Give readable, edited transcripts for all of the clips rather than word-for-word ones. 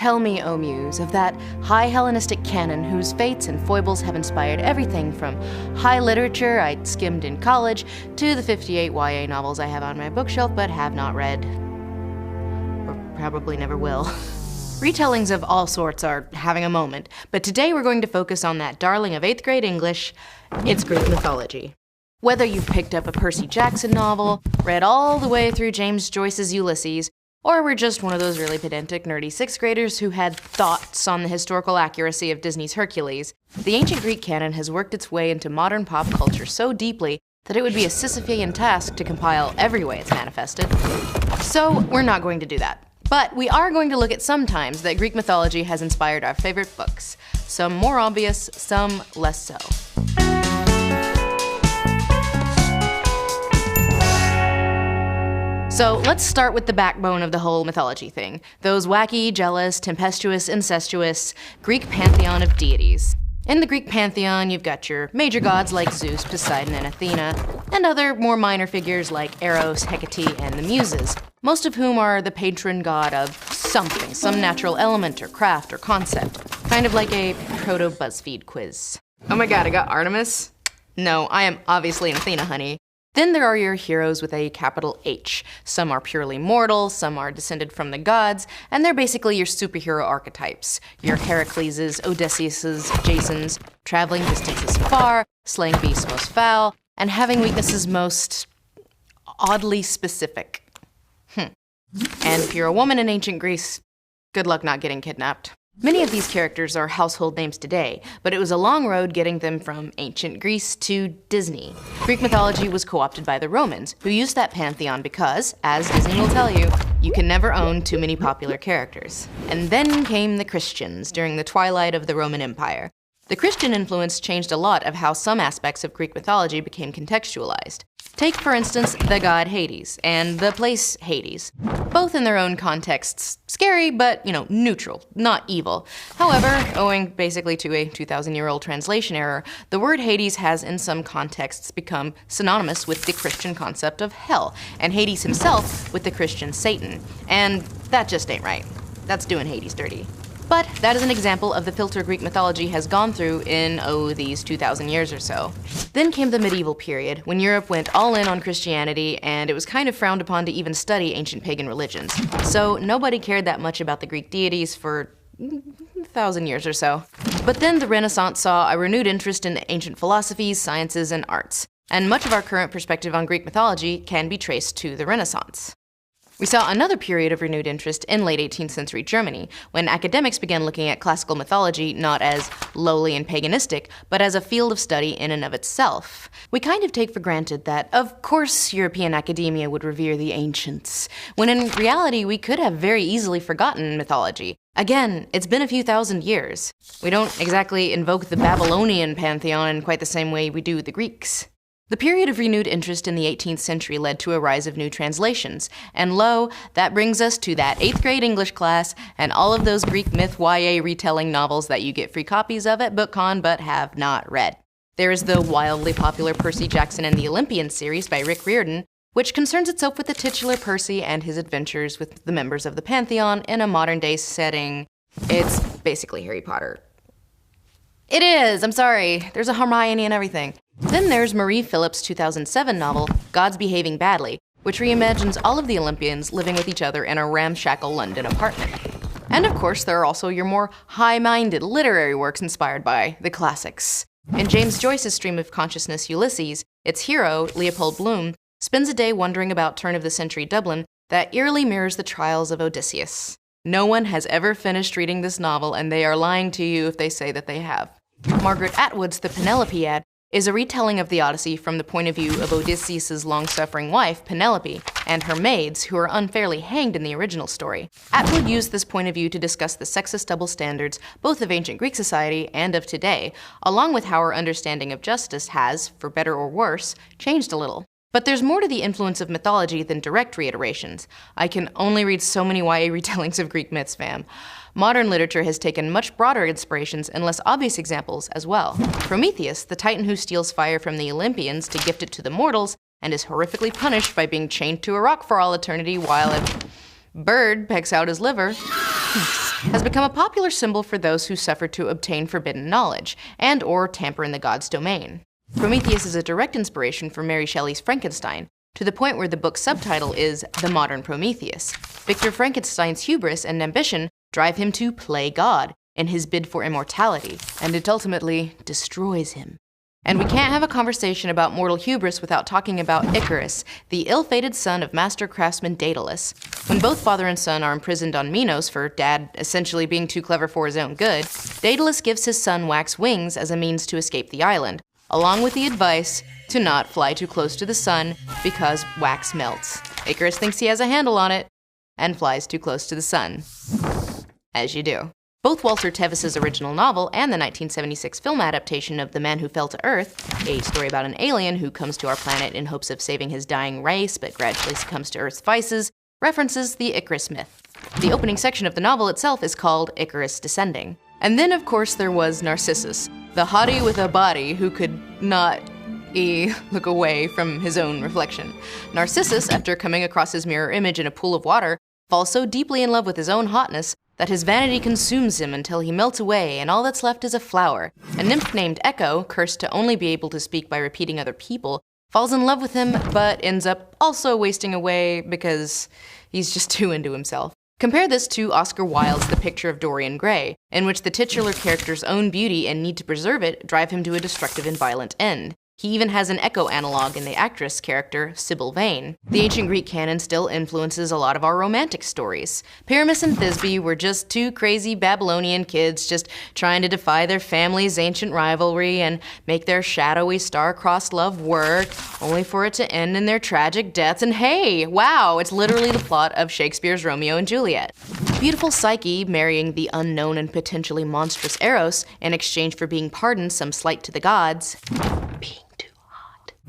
Tell me, O Muse, of that high Hellenistic canon whose fates and foibles have inspired everything from high literature I skimmed in college to the 58 YA novels I have on my bookshelf but have not read. Or probably never will. Retellings of all sorts are having a moment, but today we're going to focus on that darling of 8th grade English. It's Greek mythology. Whether you've picked up a Percy Jackson novel, read all the way through James Joyce's Ulysses, or were just one of those really pedantic, nerdy 6th graders who had thoughts on the historical accuracy of Disney's Hercules, the ancient Greek canon has worked its way into modern pop culture so deeply that it would be a Sisyphean task to compile every way it's manifested. So we're not going to do that. But we are going to look at some times that Greek mythology has inspired our favorite books. Some more obvious, some less so. So let's start with the backbone of the whole mythology thing. Those wacky, jealous, tempestuous, incestuous Greek pantheon of deities. In the Greek pantheon, you've got your major gods like Zeus, Poseidon, and Athena, and other more minor figures like Eros, Hecate, and the Muses, most of whom are the patron god of something, some natural element or craft or concept, kind of like a proto-BuzzFeed quiz. Oh my god, I got Artemis? No, I am obviously an Athena, honey. Then there are your heroes with a capital H. Some are purely mortal, some are descended from the gods, and they're basically your superhero archetypes. Your Heracleses, Odysseus's, Jasons, traveling distances far, slaying beasts most foul, and having weaknesses most oddly specific. And if you're a woman in ancient Greece, good luck not getting kidnapped. Many of these characters are household names today, but it was a long road getting them from ancient Greece to Disney. Greek mythology was co-opted by the Romans, who used that pantheon because, as Disney will tell you, you can never own too many popular characters. And then came the Christians during the twilight of the Roman Empire. The Christian influence changed a lot of how some aspects of Greek mythology became contextualized. Take, for instance, the god Hades and the place Hades. Both in their own contexts, scary, but, neutral, not evil. However, owing basically to a 2,000-year-old translation error, the word Hades has in some contexts become synonymous with the Christian concept of hell, and Hades himself with the Christian Satan. And that just ain't right. That's doing Hades dirty. But that is an example of the filter Greek mythology has gone through in, these 2,000 years or so. Then came the medieval period, when Europe went all in on Christianity, and it was kind of frowned upon to even study ancient pagan religions. So nobody cared that much about the Greek deities for 1,000 years or so. But then the Renaissance saw a renewed interest in ancient philosophies, sciences, and arts. And much of our current perspective on Greek mythology can be traced to the Renaissance. We saw another period of renewed interest in late 18th century Germany, when academics began looking at classical mythology not as lowly and paganistic, but as a field of study in and of itself. We kind of take for granted that, of course, European academia would revere the ancients, when in reality we could have very easily forgotten mythology. Again, it's been a few thousand years. We don't exactly invoke the Babylonian pantheon in quite the same way we do the Greeks. The period of renewed interest in the 18th century led to a rise of new translations, and lo, that brings us to that 8th grade English class and all of those Greek myth YA retelling novels that you get free copies of at BookCon but have not read. There is the wildly popular Percy Jackson and the Olympians series by Rick Riordan, which concerns itself with the titular Percy and his adventures with the members of the Pantheon in a modern-day setting. It's basically Harry Potter. It is, I'm sorry. There's a Hermione and everything. Then there's Marie Phillips' 2007 novel, Gods Behaving Badly, which reimagines all of the Olympians living with each other in a ramshackle London apartment. And of course, there are also your more high-minded literary works inspired by the classics. In James Joyce's stream of consciousness Ulysses, its hero, Leopold Bloom, spends a day wondering about turn-of-the-century Dublin that eerily mirrors the trials of Odysseus. No one has ever finished reading this novel, and they are lying to you if they say that they have. Margaret Atwood's The Penelope ad is a retelling of the Odyssey from the point of view of Odysseus' long-suffering wife, Penelope, and her maids, who are unfairly hanged in the original story. Atwood used this point of view to discuss the sexist double standards, both of ancient Greek society and of today, along with how our understanding of justice has, for better or worse, changed a little. But there's more to the influence of mythology than direct reiterations. I can only read so many YA retellings of Greek myths, fam. Modern literature has taken much broader inspirations and less obvious examples as well. Prometheus, the titan who steals fire from the Olympians to gift it to the mortals, and is horrifically punished by being chained to a rock for all eternity while a bird pecks out his liver. has become a popular symbol for those who suffer to obtain forbidden knowledge and or tamper in the god's domain. Prometheus is a direct inspiration for Mary Shelley's Frankenstein, to the point where the book's subtitle is The Modern Prometheus. Victor Frankenstein's hubris and ambition drive him to play God in his bid for immortality, and it ultimately destroys him. And we can't have a conversation about mortal hubris without talking about Icarus, the ill-fated son of master craftsman Daedalus. When both father and son are imprisoned on Minos for Dad essentially being too clever for his own good, Daedalus gives his son wax wings as a means to escape the island, along with the advice to not fly too close to the sun because wax melts. Icarus thinks he has a handle on it and flies too close to the sun. As you do. Both Walter Tevis's original novel and the 1976 film adaptation of The Man Who Fell to Earth, a story about an alien who comes to our planet in hopes of saving his dying race but gradually succumbs to Earth's vices, references the Icarus myth. The opening section of the novel itself is called Icarus Descending. And then, of course, there was Narcissus, the hottie with a body who could not look away from his own reflection. Narcissus, after coming across his mirror image in a pool of water, falls so deeply in love with his own hotness that his vanity consumes him until he melts away and all that's left is a flower. A nymph named Echo, cursed to only be able to speak by repeating other people, falls in love with him but ends up also wasting away because he's just too into himself. Compare this to Oscar Wilde's The Picture of Dorian Gray, in which the titular character's own beauty and need to preserve it drive him to a destructive and violent end. He even has an Echo analog in the actress character, Sybil Vane. The ancient Greek canon still influences a lot of our romantic stories. Pyramus and Thisbe were just two crazy Babylonian kids just trying to defy their family's ancient rivalry and make their shadowy star-crossed love work, only for it to end in their tragic deaths. And hey, wow, it's literally the plot of Shakespeare's Romeo and Juliet. Beautiful Psyche marrying the unknown and potentially monstrous Eros in exchange for being pardoned some slight to the gods,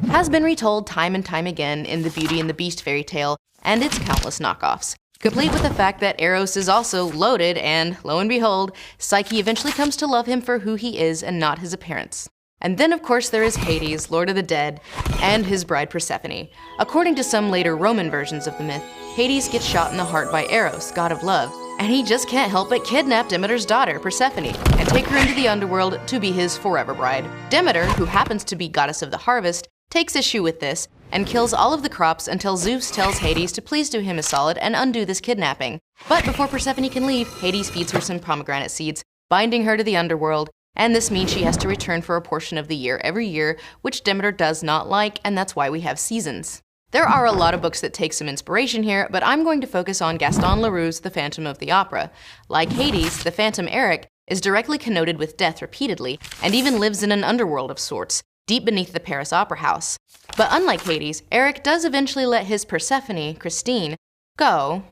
has been retold time and time again in the Beauty and the Beast fairy tale and its countless knockoffs, complete with the fact that Eros is also loaded and, lo and behold, Psyche eventually comes to love him for who he is and not his appearance. And then, of course, there is Hades, Lord of the Dead, and his bride Persephone. According to some later Roman versions of the myth, Hades gets shot in the heart by Eros, god of love, and he just can't help but kidnap Demeter's daughter, Persephone, and take her into the underworld to be his forever bride. Demeter, who happens to be goddess of the harvest, takes issue with this and kills all of the crops until Zeus tells Hades to please do him a solid and undo this kidnapping. But before Persephone can leave, Hades feeds her some pomegranate seeds, binding her to the underworld, and this means she has to return for a portion of the year every year, which Demeter does not like, and that's why we have seasons. There are a lot of books that take some inspiration here, but I'm going to focus on Gaston Leroux's The Phantom of the Opera. Like Hades, the Phantom Eric is directly connoted with death repeatedly, and even lives in an underworld of sorts, deep beneath the Paris Opera House. But unlike Hades, Eric does eventually let his Persephone, Christine, go,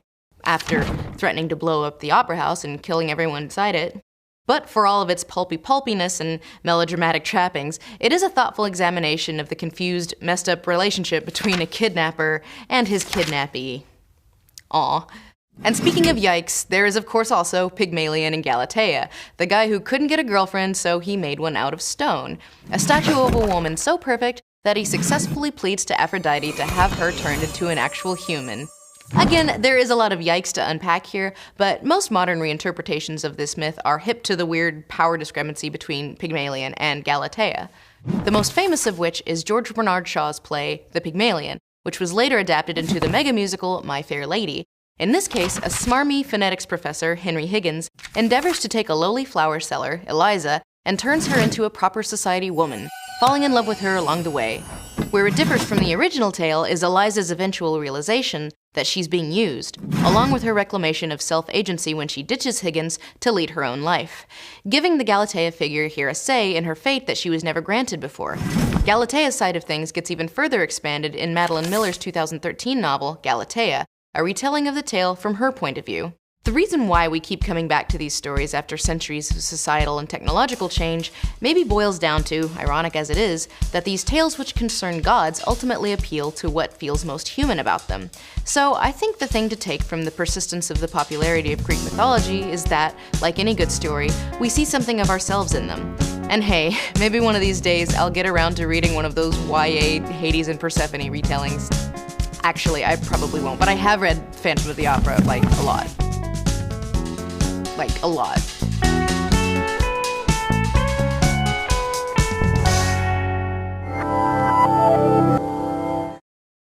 after threatening to blow up the opera house and killing everyone inside it. But for all of its pulpiness and melodramatic trappings, it is a thoughtful examination of the confused, messed up relationship between a kidnapper and his kidnappee. Aw. And speaking of yikes, there is of course also Pygmalion and Galatea, the guy who couldn't get a girlfriend so he made one out of stone. A statue of a woman so perfect that he successfully pleads to Aphrodite to have her turned into an actual human. Again, there is a lot of yikes to unpack here, but most modern reinterpretations of this myth are hip to the weird power discrepancy between Pygmalion and Galatea. The most famous of which is George Bernard Shaw's play, The Pygmalion, which was later adapted into the mega musical My Fair Lady. In this case, a smarmy phonetics professor, Henry Higgins, endeavors to take a lowly flower seller, Eliza, and turns her into a proper society woman, falling in love with her along the way. Where it differs from the original tale is Eliza's eventual realization that she's being used, along with her reclamation of self-agency when she ditches Higgins to lead her own life, giving the Galatea figure here a say in her fate that she was never granted before. Galatea's side of things gets even further expanded in Madeline Miller's 2013 novel, Galatea, a retelling of the tale from her point of view. The reason why we keep coming back to these stories after centuries of societal and technological change maybe boils down to, ironic as it is, that these tales which concern gods ultimately appeal to what feels most human about them. So I think the thing to take from the persistence of the popularity of Greek mythology is that, like any good story, we see something of ourselves in them. And hey, maybe one of these days I'll get around to reading one of those YA Hades and Persephone retellings. Actually, I probably won't, but I have read Phantom of the Opera, like, a lot. like a lot.